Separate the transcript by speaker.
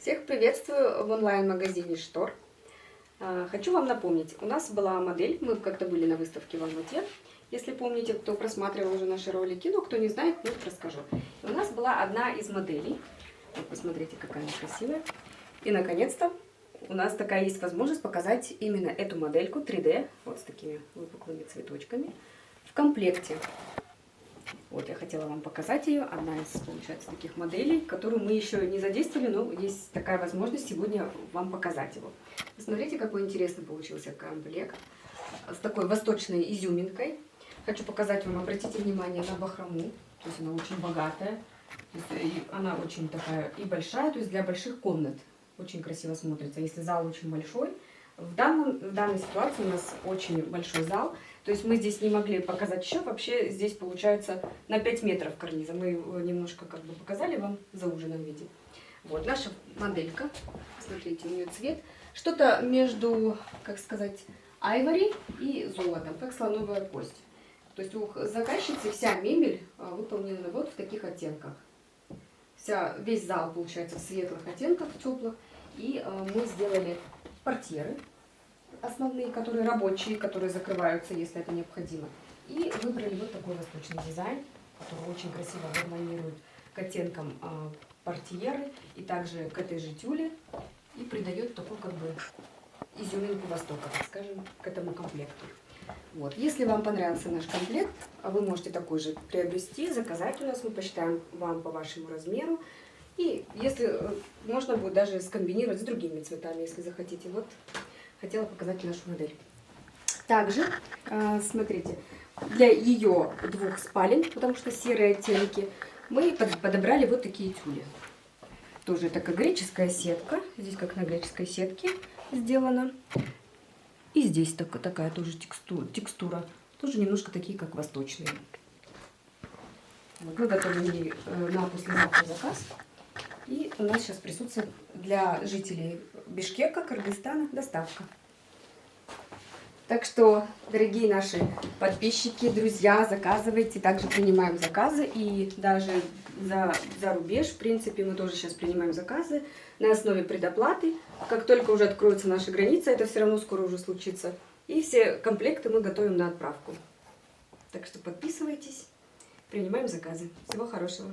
Speaker 1: Всех приветствую в онлайн-магазине Штор. Хочу вам напомнить, у нас была модель, мы как-то были на выставке в Алмате, если помните, кто просматривал уже наши ролики, но кто не знает, ну, расскажу. И у нас была одна из моделей, вот посмотрите, какая она красивая. И наконец-то у нас такая есть возможность показать именно эту модельку 3D, вот с такими выпуклыми цветочками, в комплекте. Вот, я хотела вам показать ее. Одна из, получается, таких моделей, которую мы еще не задействовали, но есть такая возможность сегодня вам показать его. Посмотрите, какой интересный получился комплект. С такой восточной изюминкой. Хочу показать вам, обратите внимание на бахрому. То есть она очень богатая. То есть она очень такая и большая, то есть для больших комнат. Очень красиво смотрится. Если зал очень большой. В данной ситуации у нас очень большой зал. То есть мы здесь не могли показать еще. Вообще здесь получается на 5 метров карниза. Мы его немножко как бы показали вам в зауженном виде. Вот наша моделька. Смотрите, у нее цвет. Что-то между, как сказать, айвори и золотом, как слоновая кость. То есть у заказчицы вся мебель выполнена вот в таких оттенках. Весь зал получается в светлых оттенках, в теплых. И мы сделали портьеры основные, которые рабочие, которые закрываются, если это необходимо. И выбрали вот такой восточный дизайн, который очень красиво гармонирует к оттенкам портьеры и также к этой же тюле. И придает такую как бы изюминку Востока, так скажем, к этому комплекту. Вот. Если вам понравился наш комплект, вы можете такой же приобрести, заказать у нас, мы посчитаем вам по вашему размеру. И если можно будет даже скомбинировать с другими цветами, если захотите. Вот хотела показать нашу модель. Также, смотрите, для ее двух спален, потому что серые оттенки, мы подобрали вот такие тюли. Тоже такая греческая сетка. Здесь как на греческой сетке сделано. И здесь такая тоже текстура. Тоже немножко такие, как восточные. Вот, мы готовили на послезавтра заказ. И у нас сейчас присутствует для жителей Бишкека, Кыргызстана, доставка. Так что, дорогие наши подписчики, друзья, заказывайте. Также принимаем заказы. И даже за рубеж, в принципе, мы тоже сейчас принимаем заказы на основе предоплаты. Как только уже откроются наши границы, это все равно скоро уже случится. И все комплекты мы готовим на отправку. Так что подписывайтесь, принимаем заказы. Всего хорошего.